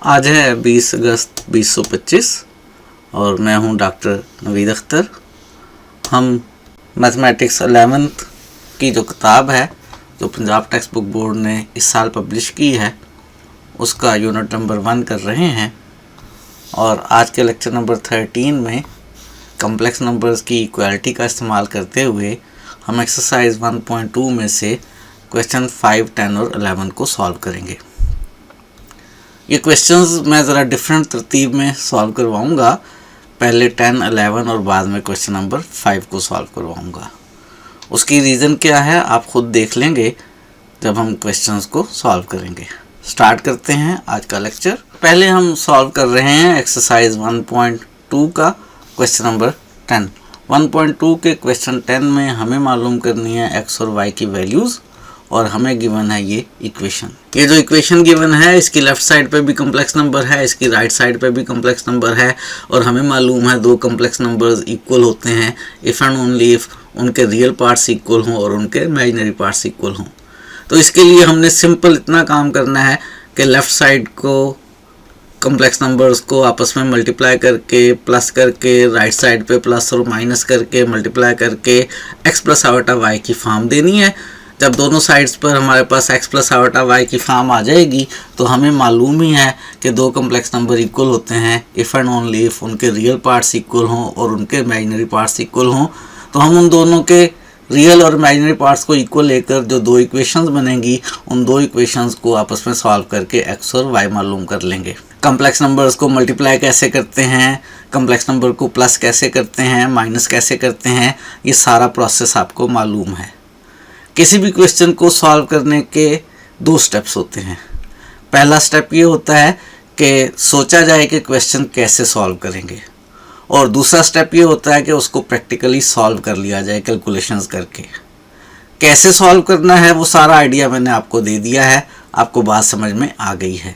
आज है 20 अगस्त 2025 और मैं हूं डॉक्टर नवीद अख्तर। हम मैथमेटिक्स 11th की जो किताब है जो पंजाब टेक्स्ट बुक बोर्ड ने इस साल पब्लिश की है उसका यूनिट नंबर 1 कर रहे हैं और आज के लेक्चर नंबर 13 में कम्प्लेक्स नंबर्स की इक्वालिटी का इस्तेमाल करते हुए हम एक्सरसाइज 1.2 में से क्वेश्चन 5, 10 और 11 को सॉल्व करेंगे। ये क्वेश्चंस मैं ज़रा डिफरेंट तरतीब में सॉल्व करवाऊँगा, पहले 10, 11 और बाद में क्वेश्चन नंबर 5 को सॉल्व करवाऊँगा। उसकी रीज़न क्या है आप ख़ुद देख लेंगे जब हम क्वेश्चंस को सॉल्व करेंगे। स्टार्ट करते हैं आज का लेक्चर। पहले हम सॉल्व कर रहे हैं एक्सरसाइज 1.2 का क्वेश्चन नंबर 10। 1.2 के क्वेश्चन 10 में हमें मालूम करनी है x और y की वैल्यूज़ और हमें गिवन है ये इक्वेशन। ये जो इक्वेशन गिवन है इसकी लेफ़्ट साइड पे भी कम्प्लेक्स नंबर है, इसकी राइट साइड पे भी कम्प्लेक्स नंबर है और हमें मालूम है दो कम्प्लेक्स नंबर्स इक्वल होते हैं इफ़ एंड ओनली इफ़ उनके रियल पार्ट्स इक्वल हों और उनके इमेजिनरी पार्ट्स इक्वल हों। तो इसके लिए हमने सिंपल इतना काम करना है कि लेफ़्ट साइड को कम्प्लेक्स नंबर्स को आपस में मल्टीप्लाई करके प्लस करके राइट साइड पे प्लस और माइनस करके मल्टीप्लाई करके x प्लस आवर्टा y की फॉर्म देनी है। जब दोनों साइड्स पर हमारे पास x प्लस आवर्टा y की फॉर्म आ जाएगी तो हमें मालूम ही है कि दो कम्प्लेक्स नंबर इक्वल होते हैं इफ़ एंड ओनली इफ़ उनके रियल पार्ट्स इक्वल हों और उनके इमेजिनरी पार्ट्स इक्वल हों। तो हम उन दोनों के रियल और इमेजिनरी पार्ट्स को इक्वल लेकर जो दो इक्वेशंस बनेंगी उन दो इक्वेशंस को आपस में सॉल्व करके x और y मालूम कर लेंगे। कम्प्लेक्स नंबर्स को मल्टीप्लाई कैसे करते हैं, कम्प्लेक्स नंबर को प्लस कैसे करते हैं, माइनस कैसे करते हैं, ये सारा प्रोसेस आपको मालूम है। किसी भी क्वेश्चन को सॉल्व करने के दो स्टेप्स होते हैं। पहला स्टेप ये होता है कि सोचा जाए कि क्वेश्चन कैसे सॉल्व करेंगे और दूसरा स्टेप ये होता है कि उसको प्रैक्टिकली सॉल्व कर लिया जाए कैलकुलेशंस करके। कैसे सॉल्व करना है वो सारा आइडिया मैंने आपको दे दिया है, आपको बात समझ में आ गई है।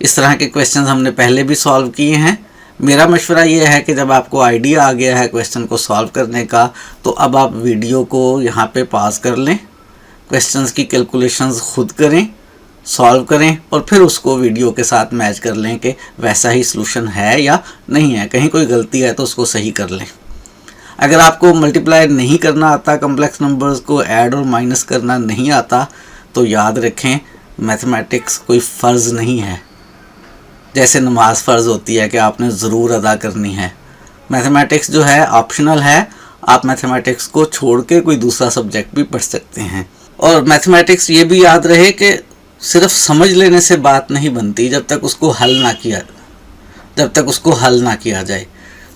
इस तरह के क्वेश्चन हमने पहले भी सॉल्व किए हैं। मेरा मशवरा ये है कि जब आपको आइडिया आ गया है क्वेश्चन को सॉल्व करने का तो अब आप वीडियो को यहाँ पे पॉज कर लें, क्वेश्चंस की कैलकुलेशंस खुद करें, सॉल्व करें और फिर उसको वीडियो के साथ मैच कर लें कि वैसा ही सलूशन है या नहीं है। कहीं कोई गलती है तो उसको सही कर लें। अगर आपको मल्टीप्लाई नहीं करना आता, कम्प्लेक्स नंबर्स को ऐड और माइनस करना नहीं आता तो याद रखें मैथमेटिक्स कोई फ़र्ज़ नहीं है। जैसे नमाज फ़र्ज़ होती है कि आपने ज़रूर अदा करनी है, मैथमेटिक्स जो है ऑप्शनल है। आप मैथमेटिक्स को छोड़ के कोई दूसरा सब्जेक्ट भी पढ़ सकते हैं। और मैथमेटिक्स ये भी याद रहे कि सिर्फ समझ लेने से बात नहीं बनती जब तक उसको हल ना किया जाए।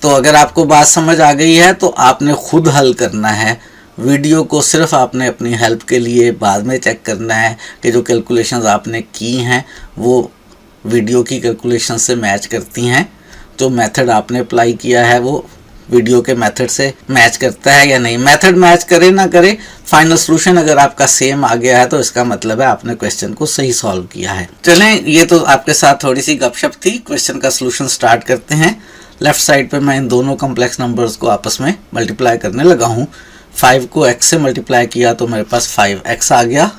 तो अगर आपको बात समझ आ गई है तो आपने खुद हल करना है। वीडियो को सिर्फ आपने अपनी हेल्प के लिए बाद में चेक करना है कि जो कैलकुलेशंस आपने की हैं वो वीडियो की कैलकुलेशन से मैच करती हैं, जो मेथड आपने अप्लाई किया है वो वीडियो के मेथड से मैच करता है या नहीं। मेथड मैच करे ना करे, फाइनल सॉल्यूशन अगर आपका सेम आ गया है तो इसका मतलब है आपने क्वेश्चन को सही सॉल्व किया है। चलें, ये तो आपके साथ थोड़ी सी गपशप थी। क्वेश्चन का सॉल्यूशन स्टार्ट करते हैं। लेफ्ट साइड पे मैं इन दोनों कम्प्लेक्स नंबर्स को आपस में मल्टीप्लाई करने लगा हूँ। 5 को x से मल्टीप्लाई किया तो मेरे पास 5x आ गया।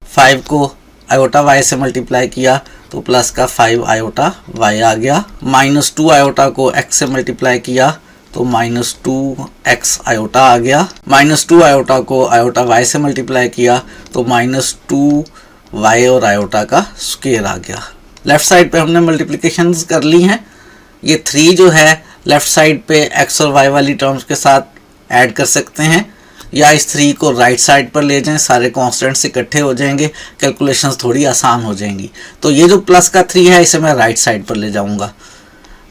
5 को आयोटा y से मल्टीप्लाई किया तो प्लस का 5 आयोटा y आ गया। -2 आयोटा को x से मल्टीप्लाई किया तो -2x आयोटा आ गया। -2 आयोटा को आयोटा y से मल्टीप्लाई किया तो -2y और आयोटा का स्क्वायर आ गया। लेफ़्ट साइड पे हमने मल्टीप्लिकेशंस कर ली हैं। ये 3 जो है लेफ़्ट साइड पे x और y वाली टर्म्स के साथ ऐड कर सकते हैं या इस 3 को राइट साइड पर ले जाएं, सारे कांस्टेंट्स इकट्ठे हो जाएंगे, कैलकुलेशंस थोड़ी आसान हो जाएंगी। तो ये जो प्लस का 3 है इसे मैं राइट साइड पर ले जाऊंगा।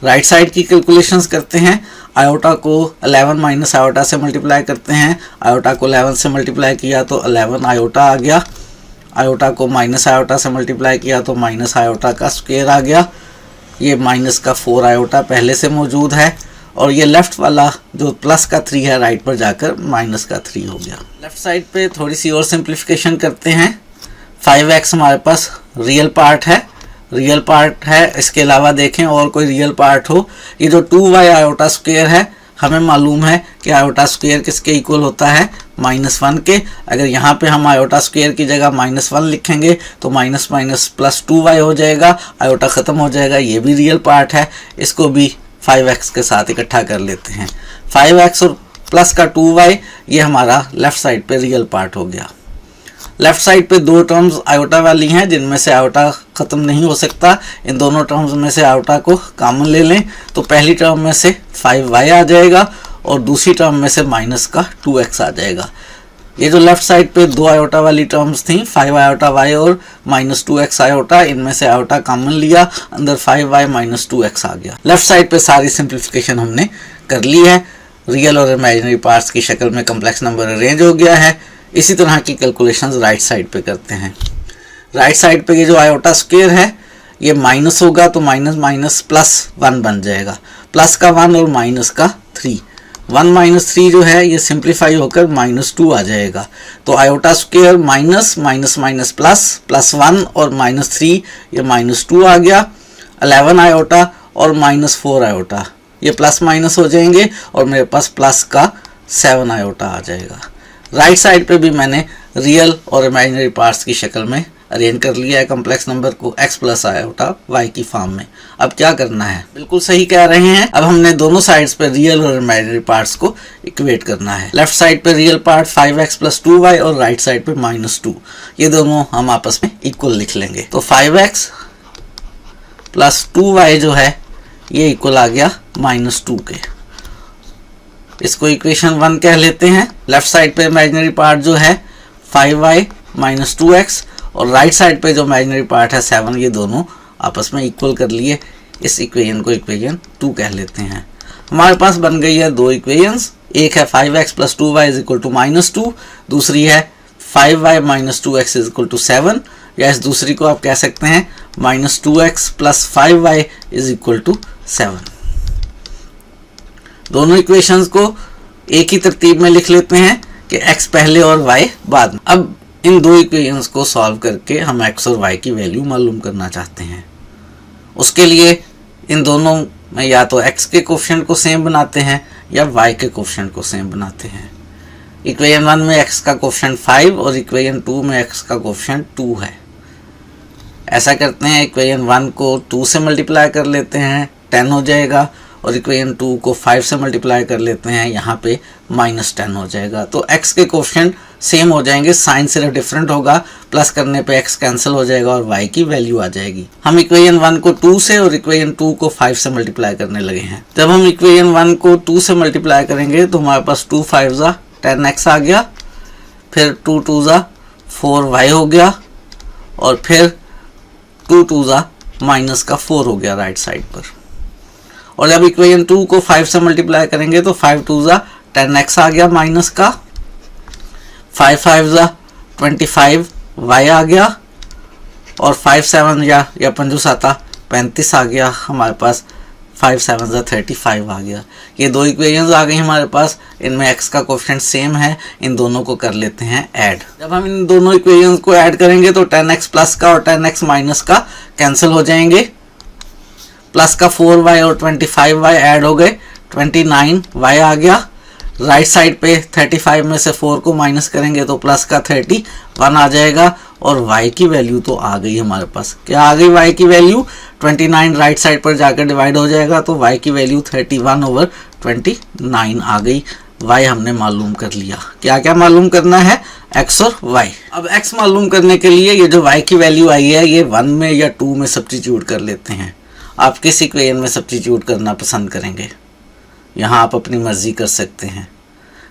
राइट साइड की कैलकुलेशंस करते हैं। आयोटा को 11 माइनस आयोटा से मल्टीप्लाई करते हैं। आयोटा को 11 से मल्टीप्लाई किया तो 11 आयोटा आ गया। आयोटा को माइनस आयोटा से मल्टीप्लाई किया तो माइनस आयोटा का स्क्वायर आ गया। ये माइनस का 4 आयोटा पहले से मौजूद है और ये लेफ़्ट वाला जो प्लस का 3 है राइट पर जाकर माइनस का 3 हो गया। लेफ़्ट साइड पे थोड़ी सी और सिंप्लीफिकेशन करते हैं। 5x हमारे पास रियल पार्ट है, इसके अलावा देखें और कोई रियल पार्ट हो। ये जो 2y आयोटा स्क्वायर है हमें मालूम है कि आयोटा स्क्वायर किसके इक्वल होता है, -1 के। अगर यहाँ पे हम आयोटा स्क्वायर की जगह -1 लिखेंगे तो माइनस माइनस प्लस 2y हो जाएगा, आयोटा ख़त्म हो जाएगा। ये भी रियल पार्ट है, इसको भी 5x के साथ इकट्ठा कर लेते हैं। 5x और प्लस का 2y ये हमारा लेफ़्ट साइड पे रियल पार्ट हो गया। लेफ़्ट साइड पे दो टर्म्स आयोटा वाली हैं जिनमें से आयोटा ख़त्म नहीं हो सकता। इन दोनों टर्म्स में से आयोटा को कॉमन ले लें तो पहली टर्म में से 5y आ जाएगा और दूसरी टर्म में से माइनस का 2x आ जाएगा। ये जो लेफ़्ट साइड पे दो आयोटा वाली टर्म्स थी, 5 आयोटा y और -2x आयोटा, इनमें से आयोटा कॉमन लिया, अंदर 5y -2x आ गया। लेफ़्ट साइड पे सारी सिंप्लीफिकेशन हमने कर ली है। रियल और इमेजिनरी पार्ट्स की शक्ल में कम्प्लेक्स नंबर अरेंज हो गया है। इसी तरह की कैलकुलेशंस राइट साइड पे करते हैं। राइट साइड पे ये जो आयोटा स्क्वायर है ये माइनस होगा तो माइनस माइनस +1 बन जाएगा, प्लस का 1 और माइनस का 3। 1 - 3 जो है ये सिंप्लीफाई होकर -2 आ जाएगा। तो iota square minus minus minus plus +1 और -3 ये -2 आ गया। 11 आयोटा और -4 आयोटा ये प्लस माइनस हो जाएंगे और मेरे पास प्लस का 7 आयोटा आ जाएगा। राइट साइड पे भी मैंने रियल और इमेजिनरी पार्ट्स की शक्ल में अरेंज कर लिया है कम्प्लेक्स नंबर को x + आयोटा y की फॉर्म में। अब क्या करना है, बिल्कुल सही कह रहे हैं। अब हमने दोनों साइड्स पे रियल और इमेजिनरी पार्ट्स को इक्वेट करना है। लेफ्ट साइड पे रियल पार्ट 5x + 2y और राइट साइड पे -2, ये दोनों हम आपस में इक्वल लिख लेंगे। तो 5x + 2y जो है ये इक्वल आ गया -2 के। इसको इक्वेशन 1 कह लेते हैं। लेफ्ट साइड पे इमेजिनरी पार्ट जो है 5y - 2x और राइट साइड पे जो इमेजिनरी पार्ट है 7, ये दोनों आपस में इक्वल कर लिए। इस इक्वेशन को इक्वेशन 2 कह लेते हैं। हमारे पास बन गई है दो इक्वेशंस, एक है 5x + 2y = -2, दूसरी है 5y - 2x = 7, या इस दूसरी को आप कह सकते हैं -2x + 5y = 7। दोनों इक्वेशंस को एक ही तरतीब में लिख लेते हैं कि x पहले और y बाद में। अब इन दो इक्वेशंस को सॉल्व करके हम x और y की वैल्यू मालूम करना चाहते हैं। उसके लिए इन दोनों में या तो x के कोफिशिएंट को सेम बनाते हैं या y के कोफिशिएंट को सेम बनाते हैं। इक्वेशन 1 में x का कोफिशिएंट 5 और इक्वेशन 2 में x का कोफिशिएंट 2 है। ऐसा करते हैं, इक्वेशन 1 को 2 से मल्टीप्लाई कर लेते हैं, 10 हो जाएगा, और इक्वेशन 2 को 5 से मल्टीप्लाई कर लेते हैं, यहाँ पे -10 हो जाएगा। तो x के कोफिशिएंट सेम हो जाएंगे, साइन सिर्फ डिफरेंट होगा, प्लस करने पे x कैंसिल हो जाएगा और y की वैल्यू आ जाएगी। हम इक्वेशन 1 को 2 से और इक्वेशन 2 को 5 से मल्टीप्लाई करने लगे हैं। जब हम इक्वेशन 1 को 2 से मल्टीप्लाई करेंगे तो हमारे पास 2 5 10x आ गया, फिर 2 2 4y हो गया, और फिर 2 2 -4 हो गया राइट साइड पर। और जब इक्वेशन 2 को 5 से मल्टीप्लाई करेंगे तो 5 2 10x आ गया माइनस का, 5 5 25y आ गया, और 5 7 या 5 7 35 आ गया हमारे पास, 5 7 35 आ गया। ये दो इक्वेशंस आ गई हमारे पास, इनमें x का कोफिशिएंट सेम है, इन दोनों को कर लेते हैं ऐड। जब हम इन दोनों इक्वेशंस को ऐड करेंगे तो 10x प्लस का और 10x माइनस का कैंसिल हो जाएंगे, प्लस का 4y और 25y ऐड हो गए, 29y आ गया। राइट साइड पे 35 में से 4 को माइनस करेंगे तो प्लस का 31 आ जाएगा, और y की वैल्यू तो आ गई हमारे पास। क्या आ गई y की वैल्यू? 29 राइट साइड पर जाकर डिवाइड हो जाएगा तो y की वैल्यू 31/29 आ गई। y हमने मालूम कर लिया। क्या क्या मालूम करना है? x और y। अब x मालूम करने के लिए ये जो y की वैल्यू आई है ये 1 में या 2 में सब्स्टिट्यूट कर लेते हैं। आप किस इक्वेशन में सब्स्टिट्यूट करना पसंद करेंगे? यहाँ आप अपनी मर्जी कर सकते हैं।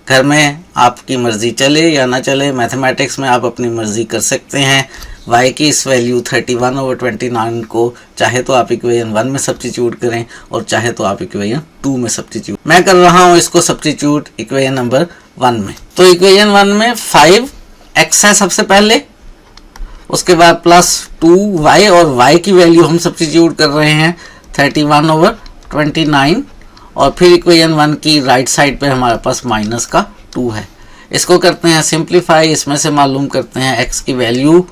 घर में आपकी मर्जी चले या ना चले, मैथमेटिक्स में आप अपनी मर्जी कर सकते हैं। y की इस वैल्यू 31/29 को चाहे तो आप इक्वेशन 1 में सब्स्टिट्यूट करें और चाहे तो आप इक्वेशन 2 में सब्स्टिट्यूट। मैं कर रहा हूँ इसको सब्स्टिट्यूट इक्वेशन नंबर 1 में। तो इक्वेशन 1 में 5x है सबसे पहले, उसके बाद प्लस 2y, और y की वैल्यू हम सब्स्टिट्यूट कर रहे हैं 31/29, और फिर इक्वेशन 1 की राइट साइड पे हमारे पास माइनस का 2 है। इसको करते हैं सिंप्लीफाई, इसमें से मालूम करते हैं x की वैल्यू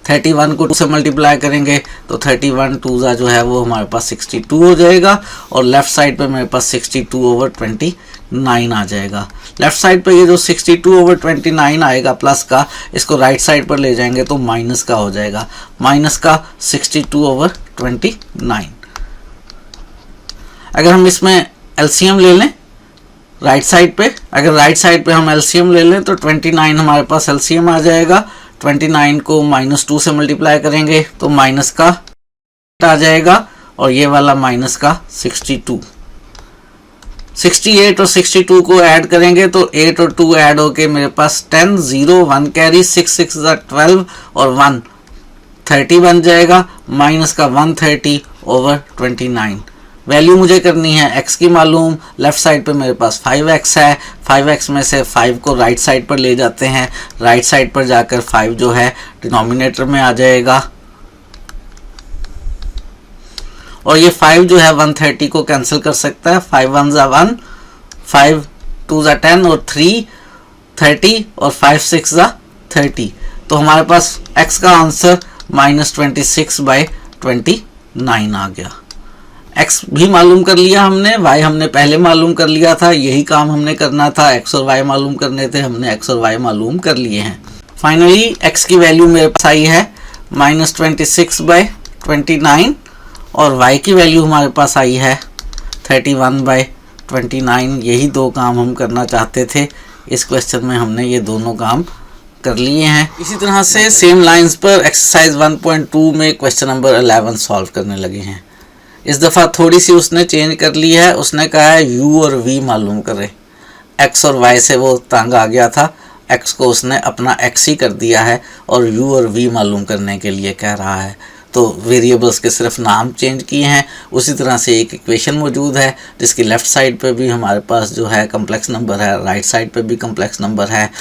31 को 2 से मल्टीप्लाई करेंगे तो 31 2 जो है वो हमारे पास 62 हो जाएगा, और लेफ्ट साइड पे मेरे पास 62/29 आ जाएगा। लेफ्ट साइड पे ये जो 62/29 आएगा प्लस का, इसको राइट साइड पर ले जाएंगे तो माइनस का हो जाएगा, माइनस का 62/29। अगर हम इसमें एलसीएम ले लें राइट साइड पे, अगर राइट साइड पे हम एलसीएम ले लें तो 29 हमारे पास एलसीएम आ जाएगा। 29 को -2 से मल्टीप्लाई करेंगे तो माइनस का आ जाएगा, और ये वाला माइनस का 62। 68 और 62 को ऐड करेंगे तो 8 और 2 ऐड होके मेरे पास 10, 0, 1 कैरी, 6 6 12 और 1 30 बन जाएगा, माइनस का 130/29। वैल्यू मुझे करनी है x की मालूम। लेफ्ट साइड पे मेरे पास 5x है, 5x में से 5 को राइट साइड पर ले जाते हैं, राइट साइड पर जाकर 5 जो है डिनोमिनेटर में आ जाएगा, और ये 5 जो है 130 को कैंसिल कर सकता है। 5 1 ज़ा 1, 5 2 ज़ा 10 और 3 30 और 5 6 ज़ा 30। तो हमारे पास x का आंसर -26/29 आ गया। x भी मालूम कर लिया हमने, y हमने पहले मालूम कर लिया था, यही काम हमने करना था, x और y मालूम करने थे, हमने x और y मालूम कर लिए हैं। फाइनली x की वैल्यू मेरे पास आई है -26/29, और y की वैल्यू हमारे पास आई है 31/29। यही दो काम हम करना चाहते थे, इस क्वेश्चन में हमने ये दोनों काम कर लिए हैं। इसी तरह से सेम लाइंस पर एक्सरसाइज 1.2 में क्वेश्चन नंबर 11 सॉल्व करने लगे हैं। इस दफ़ा थोड़ी सी उसने चेंज कर ली है, उसने कहा है u और v मालूम करें। x और y से वो तंग आ गया था, x को उसने अपना x ही कर दिया है और u और v मालूम करने के लिए कह रहा है। तो वेरिएबल्स के सिर्फ नाम चेंज किए हैं। उसी तरह से एक इक्वेशन मौजूद है जिसकी लेफ़्ट साइड पे भी हमारे पास जो है कम्प्लेक्स नंबर है, राइट साइड पे भी कम्प्लेक्स नंबर है।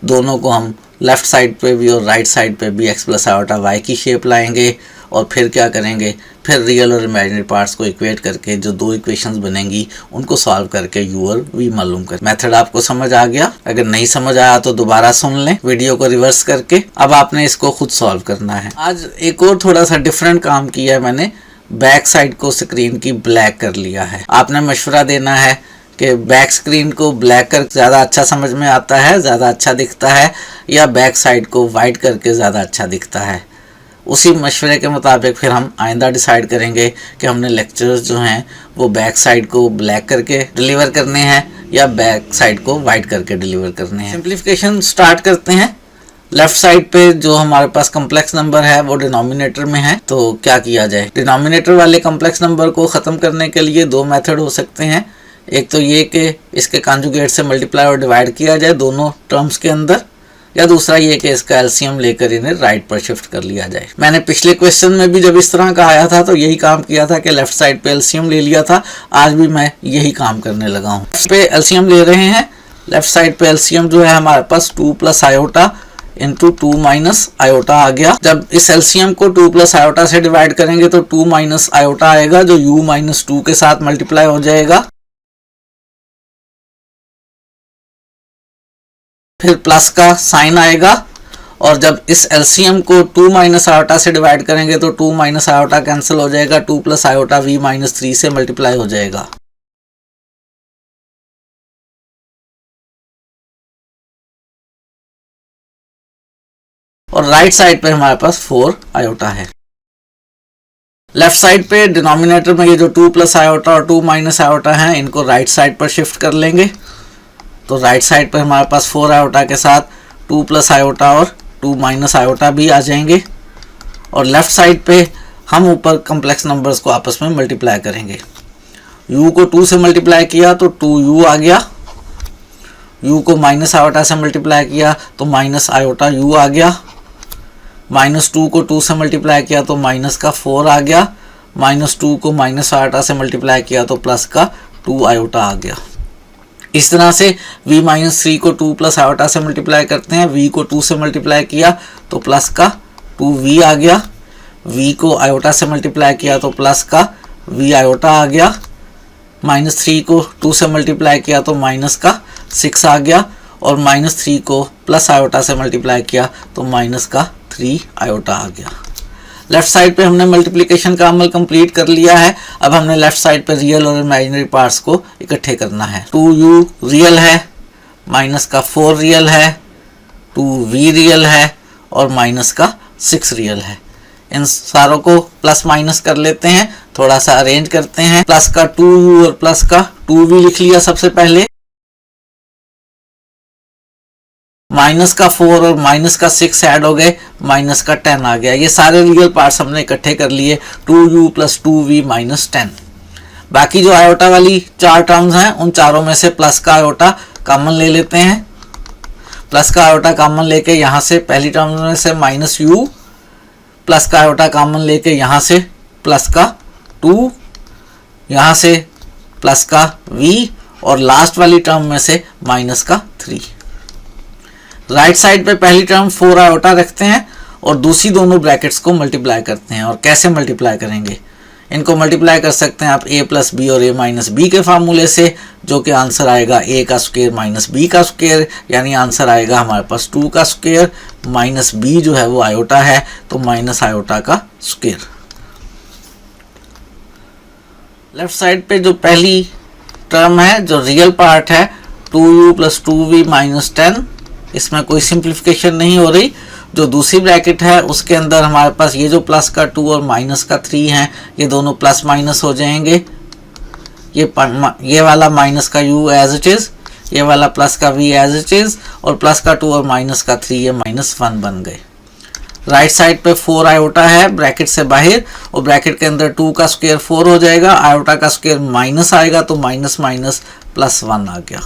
दोनों को हम लेफ़्ट साइड पे भी और राइट साइड पे भी x + i y की शेप लाएंगे, और फिर क्या करेंगे, फिर रियल और इमेजिनरी पार्ट्स को इक्वेट करके जो दो इक्वेशंस बनेंगी उनको सॉल्व करके u और v मालूम कर। मेथड आपको समझ आ गया? अगर नहीं समझ आया तो दोबारा सुन लें वीडियो को रिवर्स करके। अब आपने इसको खुद सॉल्व करना है। आज एक और थोड़ा सा डिफरेंट काम किया है मैंने, बैक साइड को स्क्रीन की ब्लैक कर लिया है। आपने मशवरा देना है कि बैक स्क्रीन को ब्लैक कर ज़्यादा अच्छा समझ में आता है, ज़्यादा अच्छा दिखता है, या बैक साइड को वाइट करके ज़्यादा अच्छा दिखता है। उसी मशवरे के मुताबिक फिर हम आइंदा डिसाइड करेंगे कि हमने लेक्चर्स जो हैं वो बैक साइड को ब्लैक करके डिलीवर करने हैं या बैक साइड को वाइट करके डिलीवर करने हैं। सिंप्लीफिकेशन स्टार्ट करते हैं। लेफ्ट साइड पे जो हमारे पास कम्प्लेक्स नंबर है वो डिनोमिनेटर में है, तो क्या किया जाए। डिनोमिनेटर वाले कम्प्लेक्स नंबर को ख़त्म करने के लिए दो मेथड हो सकते हैं। एक तो ये कि इसके कॉन्जुगेट से मल्टीप्लाई और डिवाइड किया जाए दोनों टर्म्स के अंदर, या दूसरा ये कि इसका एलसीएम लेकर इन्हें राइट पर शिफ्ट कर लिया जाए। मैंने पिछले क्वेश्चन में भी जब इस तरह का आया था तो यही काम किया था कि लेफ्ट साइड पे एलसीएम ले लिया था। आज भी मैं यही काम करने लगा हूँ। इस पे एलसीएम ले रहे हैं। लेफ्ट साइड पे एलसीएम जो है हमारे पास 2 + आयोटा इंटू 2 - आयोटा आ गया। जब इस एलसीएम को 2 + आयोटा से डिवाइड करेंगे तो 2 - आयोटा आएगा जो u - 2 के साथ मल्टीप्लाई हो जाएगा। फिर प्लस का साइन आएगा, और जब इस एलसीएम को 2 - आयोटा से डिवाइड करेंगे तो 2 - आयोटा कैंसिल हो जाएगा, 2 + आयोटा v - 3 से मल्टीप्लाई हो जाएगा। और राइट साइड पे हमारे पास 4 आयोटा है। लेफ्ट साइड पे डिनोमिनेटर में ये जो 2 + आयोटा और 2 - आयोटा हैं इनको राइट साइड पर शिफ्ट कर लेंगे। तो राइट साइड पर हमारे पास 4 आयोटा के साथ 2 + आयोटा और 2 - आयोटा भी आ जाएंगे। और लेफ्ट साइड पे हम ऊपर कम्प्लेक्स नंबर्स को आपस में मल्टीप्लाई करेंगे। u को 2 से मल्टीप्लाई किया तो 2u आ गया, u को - आयोटा से मल्टीप्लाई किया तो - आयोटा u आ गया, -2 को 2 से मल्टीप्लाई किया तो माइनस का 4 आ गया, -2 को - आयोटा से मल्टीप्लाई किया तो प्लस का 2 आयोटा आ गया। इस तरह से v - 3 को 2 + आयोटा से मल्टीप्लाई करते हैं। v को 2 से मल्टीप्लाई किया तो प्लस का 2v आ गया, v को आयोटा से मल्टीप्लाई किया तो प्लस का v आयोटा आ गया, -3 को 2 से मल्टीप्लाई किया तो माइनस का 6 आ गया, और -3 को प्लस आयोटा से मल्टीप्लाई किया तो माइनस का 3 आयोटा आ गया। लेफ्ट साइड पे हमने मल्टीप्लिकेशन का अमल कंप्लीट कर लिया है। अब हमने लेफ्ट साइड पे रियल और इमेजिनरी पार्ट्स को इकट्ठे करना है। 2u रियल है, माइनस का 4 रियल है, 2v रियल है और माइनस का 6 रियल है। इन सारों को प्लस माइनस कर लेते हैं, थोड़ा सा अरेंज करते हैं। प्लस का 2u और प्लस का 2v लिख लिया सबसे पहले, माइनस का 4 और माइनस का 6 ऐड हो गए, माइनस का 10 आ गया। ये सारे रियल पार्ट्स हमने इकट्ठे कर लिए, 2u प्लस 2v माइनस 10। बाकी जो आयोटा वाली 4 टर्म्स हैं उन चारों में से प्लस का आयोटा कॉमन ले लेते हैं। प्लस का आयोटा कॉमन लेके यहाँ से पहली टर्म में से माइनस u, प्लस का आयोटा कॉमन लेके यहाँ से प्लस का 2, यहाँ से प्लस का v और लास्ट वाली टर्म में से माइनस का 3। राइट साइड पे पहली टर्म 4 आयोटा रखते हैं और दूसरी दोनों ब्रैकेट्स को मल्टीप्लाई करते हैं। और कैसे मल्टीप्लाई करेंगे? इनको मल्टीप्लाई कर सकते हैं आप a प्लस बी और a माइनस बी के फार्मूले से, जो कि आंसर आएगा a का स्क्वायर माइनस b का स्क्वायर, यानी आंसर आएगा हमारे पास 2 का स्क्वायर माइनस b जो है वो आयोटा है, तो माइनस आयोटा का स्क्वायर। लेफ्ट साइड पे जो पहली टर्म है जो रियल पार्ट है 2u प्लस 2v माइनस 10, इसमें कोई सिंप्लीफिकेशन नहीं हो रही। जो दूसरी ब्रैकेट है उसके अंदर हमारे पास ये जो प्लस का 2 और माइनस का 3 है, ये दोनों प्लस माइनस हो जाएंगे। ये वाला माइनस का u एज इट इज, ये वाला प्लस का v एज इट इज, और प्लस का 2 और माइनस का 3 ये माइनस 1 बन गए। राइट साइड पे 4 आयोटा है ब्रैकेट से बाहर, और ब्रैकेट के अंदर 2 का स्क्वायर 4 हो जाएगा, आयोटा का स्क्वायर माइनस आएगा, तो माइनस माइनस प्लस 1 आ गया।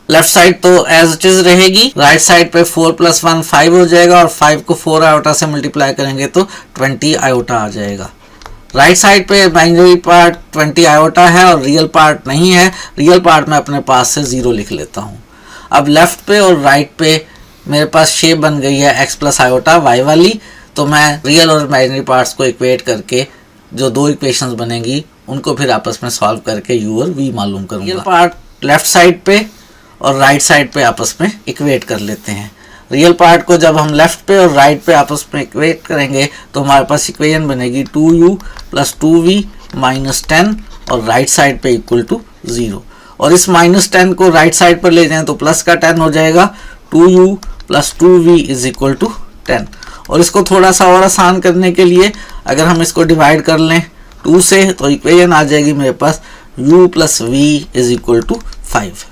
लेफ्ट साइड तो एज इट इज रहेगी। राइट साइड पे 4 प्लस 1 5 हो जाएगा, और 5 को 4 आयोटा से मल्टीप्लाई करेंगे तो 20 आयोटा आ जाएगा। राइट साइड पे इमेजिनरी पार्ट 20 आयोटा है और रियल पार्ट नहीं है। रियल पार्ट मैं अपने पास से 0 लिख लेता हूँ। अब लेफ्ट पे और राइट पे मेरे पास शेप बन गई है x प्लस आयोटा y वाली, तो मैं रियल और इमेजिनरी पार्ट्स को इक्वेट करके जो दो इक्वेशंस बनेंगी उनको फिर आपस में सॉल्व करके u और v मालूम करूँगा। रियल पार्ट लेफ्ट साइड पे और राइट साइड पे आपस में इक्वेट कर लेते हैं। रियल पार्ट को जब हम लेफ्ट पे और राइट पे आपस में इक्वेट करेंगे तो हमारे पास इक्वेशन बनेगी 2u प्लस 2v माइनस 10 और राइट साइड पे इक्वल टू 0। और इस माइनस 10 को राइट साइड पर ले जाएं तो प्लस का 10 हो जाएगा। 2u plus 2v is equal to 10। और इसको थोड़ा सा और आसान करने के लिए अगर हम इसको डिवाइड कर लें 2 से, तो इक्वेशन आ जाएगी मेरे पास u plus v is equal to 5।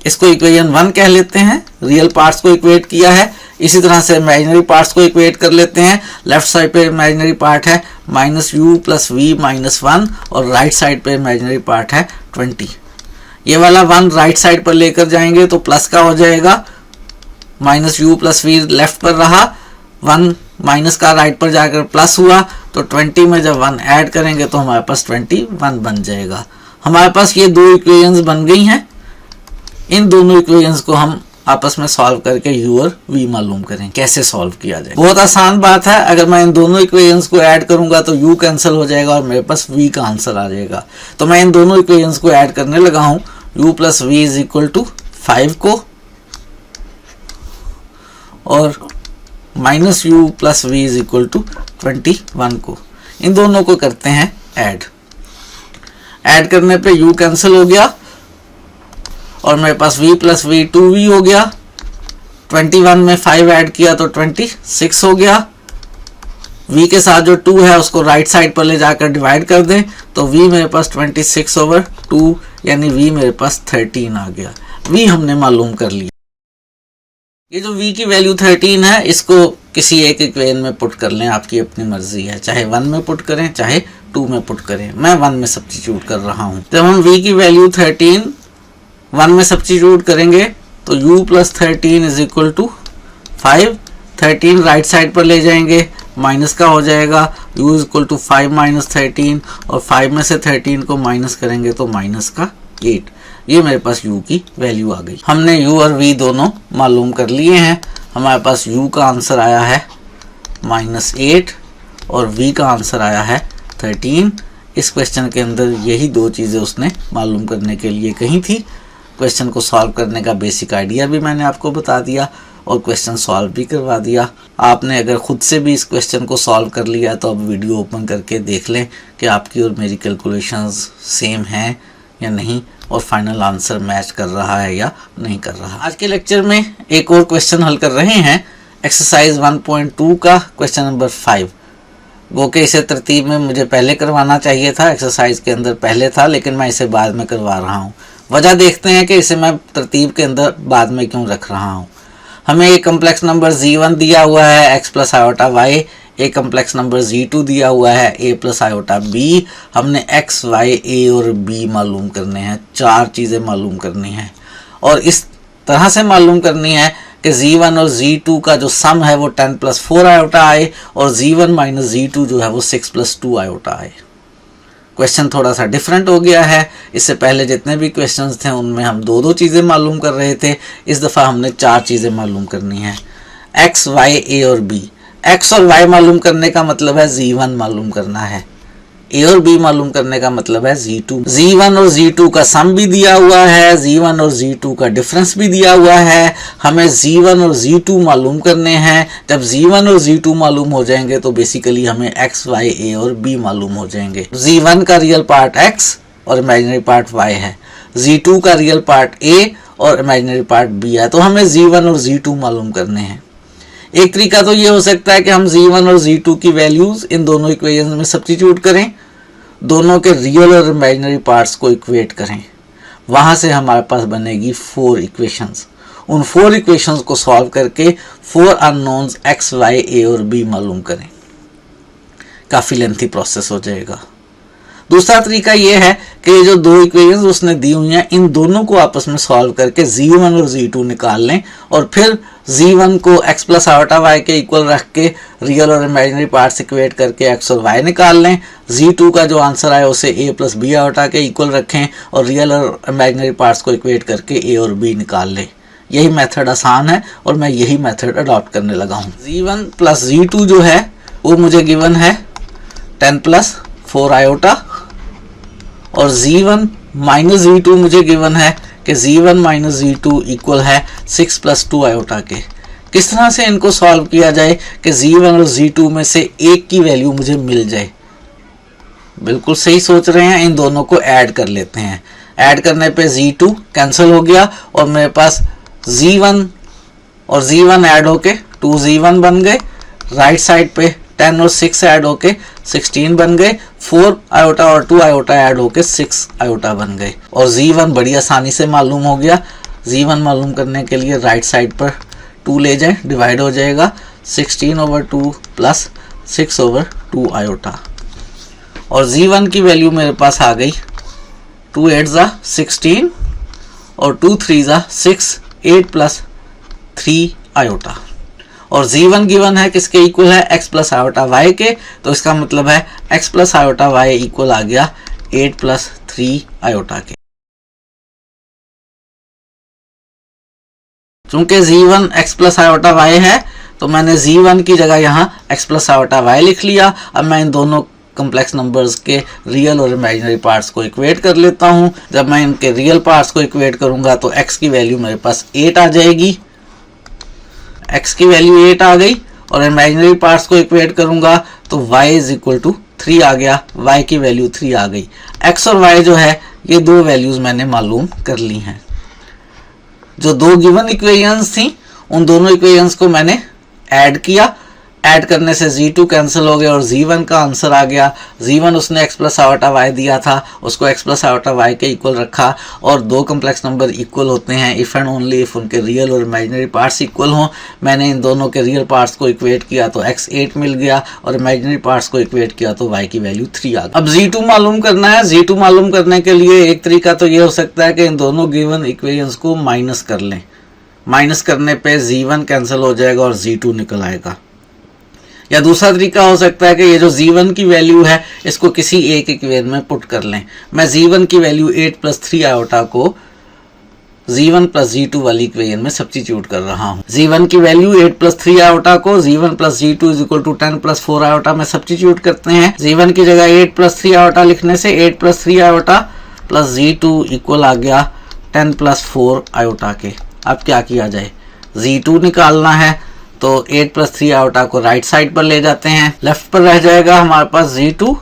इसको इक्वेशन 1 कह लेते हैं। रियल पार्ट्स को इक्वेट किया है। इसी तरह से इमेजिनरी पार्ट्स को इक्वेट कर लेते हैं। लेफ्ट साइड पे इमेजिनरी पार्ट है minus u plus v minus 1 और राइट साइड पे इमेजिनरी पार्ट है 20। ये वाला 1 राइट साइड पर लेकर जाएंगे तो प्लस का हो जाएगा, minus u plus v left पर रहा, 1 माइनस का राइट पर जाकर प्लस हुआ, तो 20 में जब 1 ऐड करेंगे तो हमारे पास 21 बन जाएगा। हमारे पास ये दो इक्वेशंस बन गई हैं। इन दोनों इक्वेशंस को हम आपस में सॉल्व करके u और v मालूम करें। कैसे सॉल्व किया जाए? बहुत आसान बात है। अगर मैं इन दोनों इक्वेशंस को ऐड करूंगा तो u कैंसिल हो जाएगा और मेरे पास v का आंसर आ जाएगा। तो मैं इन दोनों इक्वेशंस को ऐड करने लगा हूं, u plus v is equal to 5 को और minus u plus v is equal to 21 को। इन दोनों को करते हैं ऐड करने पे u कैंसिल हो गया और मेरे पास v प्लस v 2v हो गया। 21 में 5 ऐड किया तो 26 हो गया। v के साथ जो 2 है उसको राइट साइड पर ले जाकर डिवाइड कर दें तो v मेरे पास 26 ओवर 2 यानी v मेरे पास 13 आ गया। v हमने मालूम कर लिया। ये जो v की वैल्यू 13 है इसको किसी एक इक्वेशन में पुट कर लें, आपकी अपनी मर्जी है, चाहे 1 में पुट करें चाहे 2 में पुट करें। मैं 1 में सब्स्टिट्यूट कर रहा हूँ। जब हम v की वैल्यू 13 1 में सब्स्टिट्यूट करेंगे तो u plus 13 is equal to 5। 13 right side पर ले जाएंगे, माइनस का हो जाएगा, u is equal to 5 minus 13 और 5 में से 13 को माइनस करेंगे तो माइनस का 8। ये मेरे पास u की वैल्यू आ गई। हमने u और v दोनों मालूम कर लिए हैं। हमारे पास u का आंसर आया है -8 और v का आंसर आया है 13। इस क्वेश्चन के अंदर यही दो चीज़ें उसने मालूम करने के लिए कही थी। क्वेश्चन को सॉल्व करने का बेसिक आइडिया भी मैंने आपको बता दिया और क्वेश्चन सॉल्व भी करवा दिया। आपने अगर खुद से भी इस क्वेश्चन को सॉल्व कर लिया तो अब वीडियो ओपन करके देख लें कि आपकी और मेरी कैलकुलेशंस सेम हैं या नहीं और फाइनल आंसर मैच कर रहा है या नहीं कर रहा। आज के लेक्चर में एक और क्वेश्चन हल कर रहे हैं, एक्सरसाइज 1.2 का क्वेश्चन नंबर 5। गो के इसे तरतीब में मुझे पहले करवाना चाहिए था, एक्सरसाइज के अंदर पहले था, लेकिन मैं इसे बाद में करवा रहा हूँ। वजह देखते हैं कि इसे मैं तरतीब के अंदर बाद में क्यों रख रहा हूँ। हमें एक कम्प्लेक्स नंबर z1 दिया हुआ है x प्लस आयोटा y, एक कम्प्लेक्स नंबर z2 दिया हुआ है a प्लस आयोटा b। हमने x, y, a और b मालूम करने हैं, 4 चीज़ें मालूम करनी हैं और इस तरह से मालूम करनी है कि z1 और z2 का जो सम है वो 10 प्लस 4 आयोटा आए और z1 माइनस z2 जो है वो 6 प्लस 2 आयोटा आए। क्वेश्चन थोड़ा सा डिफरेंट हो गया है। इससे पहले जितने भी क्वेश्चंस थे उनमें हम 2-2 चीज़ें मालूम कर रहे थे, इस दफ़ा हमने 4 चीज़ें मालूम करनी है, x, y, a और b। x और y मालूम करने का मतलब है z1 मालूम करना है, a और b मालूम करने का मतलब है z2। z1 और z2 का सम भी दिया हुआ है, z1 और z2 का डिफरेंस भी दिया हुआ है। हमें z1 और z2 मालूम करने हैं। जब z1 और z2 मालूम हो जाएंगे तो बेसिकली हमें x, y, a और b मालूम हो जाएंगे। z1 का रियल पार्ट x और इमेजिनरी पार्ट y है, z2 का रियल पार्ट a और इमेजिनरी पार्ट b है। तो हमें z1 और z2 मालूम करने हैं। एक तरीका तो ये हो सकता है कि हम z1 और z2 की वैल्यूज इन दोनों इक्वेशंस में सब्स्टिट्यूट करें, दोनों के रियल और इमेजिनरी पार्ट्स को इक्वेट करें, वहां से हमारे पास बनेगी 4 इक्वेशंस। उन 4 इक्वेशंस को सॉल्व करके 4 अननोन्स x, y, a और b मालूम करें। काफ़ी लेंथी प्रोसेस हो जाएगा। दूसरा तरीका ये है कि ये जो 2 इक्वेशंस उसने दी हुई हैं इन दोनों को आपस में सॉल्व करके z1 और z2 निकाल लें और फिर z1 को x प्लस आयोटा y के इक्वल रख के रियल और इमेजिनरी पार्ट्स इक्वेट करके x और y निकाल लें। z2 का जो आंसर आए उसे a प्लस b आयोटा के इक्वल रखें और रियल और इमेजिनरी पार्ट्स को इक्वेट करके a और b निकाल लें। यही मेथड आसान है और मैं यही मेथड अडॉप्ट करने लगा हूँ। z1 प्लस z2 जो है वो मुझे गिवन है 10 प्लस 4 आयोटा और z1 माइनस z2 मुझे गिवन है कि z1 माइनस z2 इक्वल है 6 प्लस 2 आयोटा के। किस तरह से इनको सॉल्व किया जाए कि z1 और z2 में से एक की वैल्यू मुझे मिल जाए। बिल्कुल सही सोच रहे हैं, इन दोनों को ऐड कर लेते हैं। ऐड करने पे z2 कैंसिल हो गया और मेरे पास z1 और z1 ऐड होके 2z1 बन गए। राइट साइड पे 10 और 6 ऐड होके 16 बन गए। 4 आयोटा और 2 आयोटा ऐड होके 6 आयोटा बन गए और z1 बड़ी आसानी से मालूम हो गया। z1 मालूम करने के लिए राइट साइड पर 2 ले जाएं, डिवाइड हो जाएगा 16/2 प्लस 6/2 आयोटा और z1 की वैल्यू मेरे पास आ गई 2 8 ज़ा 16 और 2 3 ज़ा 6, 8 प्लस 3 आयोटा और z1 गिवन है किसके इक्वल है x प्लस आयोटा y के, तो इसका मतलब है x plus iota y equal आ गया 8 प्लस 3 आयोटा के। चूंकि z1 x plus iota y है तो मैंने z1 की जगह यहाँ x प्लस आयोटा y लिख लिया। अब मैं इन दोनों कम्प्लेक्स नंबर्स के रियल और इमेजिनरी पार्ट्स को इक्वेट कर लेता हूँ। जब मैं इनके रियल पार्ट्स को इक्वेट करूंगा तो x की वैल्यू मेरे पास 8 आ जाएगी, x की वैल्यू 8 आ गई और इमेजिनरी पार्ट्स को इक्वेट करूंगा तो y इज इक्वल टू 3 आ गया, y की वैल्यू 3 आ गई। x और y जो है ये 2 वैल्यूज मैंने मालूम कर ली हैं। जो 2 गिवन इक्वेशंस थी उन दोनों इक्वेशंस को मैंने ऐड किया। ऐड करने से z2 कैंसिल हो गया और z1 का आंसर आ गया। z1 उसने x प्लस आयोटा y दिया था, उसको x प्लस आयोटा y के इक्वल रखा और 2 कम्प्लेक्स नंबर इक्वल होते हैं इफ़ एंड ओनली इफ़ उनके रियल और इमेजिनरी पार्ट्स इक्वल हों। मैंने इन दोनों के रियल पार्ट्स को इक्वेट किया तो x 8 मिल गया और इमेजिनरी पार्ट्स को इक्वेट किया तो y की वैल्यू 3 आ गई। अब z2 मालूम करना है। z2 मालूम करने के लिए एक तरीका तो ये हो सकता है कि इन दोनों गिवन इक्वेशंस को माइनस कर लें। माइनस करने पे z1 कैंसिल हो जाएगा और z2 निकल आएगा। या दूसरा तरीका हो सकता है कि ये जो z1 की वैल्यू है इसको किसी एक इक्वेशन में पुट कर लें। मैं z1 की वैल्यू 8 प्लस 3 आयोटा को z1 प्लस z2 वाली इक्वेशन में सब्स्टिट्यूट कर रहा हूँ। z1 की वैल्यू 8 प्लस 3 आयोटा को z1 plus z2 is equal to 10 plus 4 iota में सब्स्टिट्यूट करते हैं। z1 की जगह 8 प्लस 3 आयोटा लिखने से 8 plus 3 iota plus z2 equal आ गया 10 + 4 आयोटा के। अब क्या किया जाए, Z2 निकालना है तो 8 + 3 आयोटा को राइट साइड पर ले जाते हैं। लेफ्ट पर रह जाएगा हमारे पास Z2,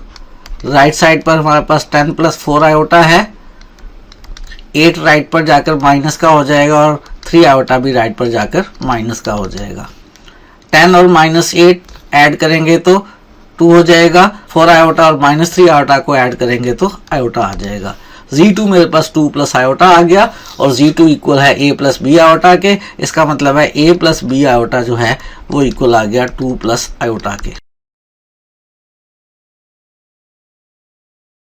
राइट साइड पर हमारे पास 10 + 4 आयोटा है। 8 राइट पर जाकर माइनस का हो जाएगा और 3 आयोटा भी राइट पर जाकर माइनस का हो जाएगा। 10 और -8 ऐड करेंगे तो 2 हो जाएगा। 4 आयोटा और -3 आयोटा को ऐड करेंगे तो आयोटा आ जाएगा। Z2 मेरे पास 2 + आयोटा आ गया और Z2 इक्वल है A + B आयोटा के। इसका मतलब है A + B आयोटा जो है वो इक्वल आ गया 2 + आयोटा के।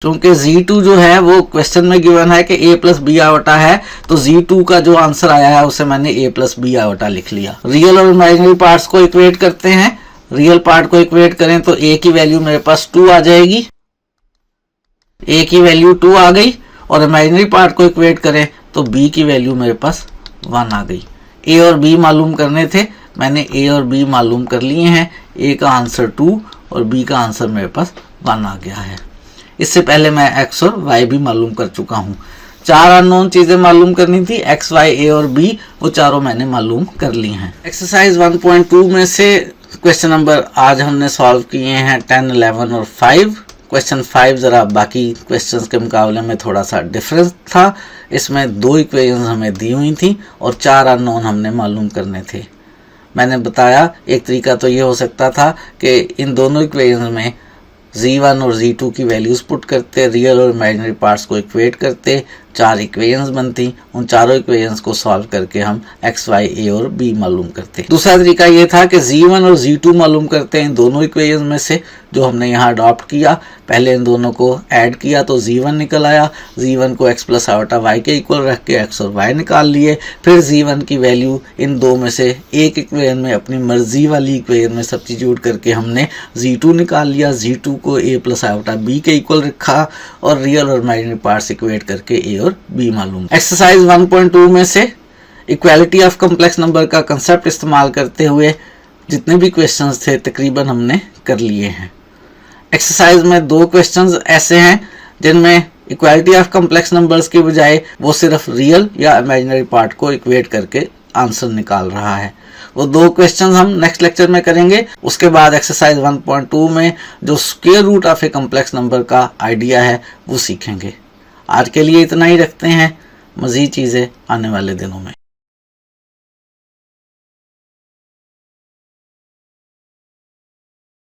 क्योंकि Z2 जो है वो क्वेश्चन में गिवन है कि A + B आयोटा है, तो Z2 का जो आंसर आया है उसे मैंने A + B आयोटा लिख लिया। रियल और इमेजिनरी पार्ट्स को इक्वेट करते हैं। रियल पार्ट को इक्वेट करें तो A की वैल्यू मेरे पास 2 आ जाएगी, A की वैल्यू 2 आ गई। और इमेजिनरी पार्ट को इक्वेट करें तो B की वैल्यू मेरे पास 1 आ गई। A और B मालूम करने थे, मैंने A और B मालूम कर लिए हैं। A का आंसर 2 और B का आंसर मेरे पास 1 आ गया है। इससे पहले मैं X और Y भी मालूम कर चुका हूँ। 4 अननोन चीजें मालूम करनी थी, X, Y, A और B, वो चारों मैंने मालूम कर ली हैं। एक्सरसाइज 1.2 में से क्वेश्चन नंबर आज हमने सॉल्व किए हैं 10, 11 और 5। क्वेश्चन 5 ज़रा बाकी क्वेश्चंस के मुकाबले में थोड़ा सा डिफरेंस था। इसमें 2 इक्वेशंस हमें दी हुई थी और 4 अननोन हमने मालूम करने थे। मैंने बताया एक तरीका तो ये हो सकता था कि इन दोनों इक्वेशंस में Z1 और Z2 की वैल्यूज़ पुट करते, रियल और इमेजिनरी पार्ट्स को इक्वेट करते, 4 इक्वेशंस बनती। उन चारों इक्वेशंस को सॉल्व करके हम X, Y, A और B मालूम करते। दूसरा तरीका ये था कि Z1 और Z2 मालूम करते हैं इन दोनों इक्वेशंस में से, जो हमने यहाँ अडॉप्ट किया। पहले इन दोनों को ऐड किया तो Z1 निकल आया। Z1 को X + आयोटा Y के इक्वल रख के X और Y निकाल लिए। फिर Z1 की वैल्यू इन दो में से एक इक्वेशन में अपनी मर्जी वाली इक्वेशन में सब्स्टिट्यूट करके हमने Z2 निकाल लिया। Z2 को A + आयोटा B के इक्वल रखा और रियल और इमेजिनरी पार्ट्स इक्वेट करके A और B मालूम। एक्सरसाइज 1.2 में से इक्वालिटी ऑफ कॉम्प्लेक्स नंबर का कंसेप्ट इस्तेमाल करते हुए जितने भी क्वेश्चंस थे तकरीबन हमने कर लिए हैं। एक्सरसाइज में 2 क्वेश्चंस ऐसे हैं जिनमें इक्वालिटी ऑफ कॉम्प्लेक्स नंबर्स के बजाय वो सिर्फ रियल या इमेजिनरी पार्ट को इक्वेट करके आंसर निकाल रहा है। वो 2 क्वेश्चंस हम नेक्स्ट लेक्चर में करेंगे। उसके बाद एक्सरसाइज 1.2 में जो square root of a complex number का आइडिया है वो सीखेंगे। आज के लिए इतना ही रखते हैं, मज़ीद चीज़ें आने वाले दिनों में।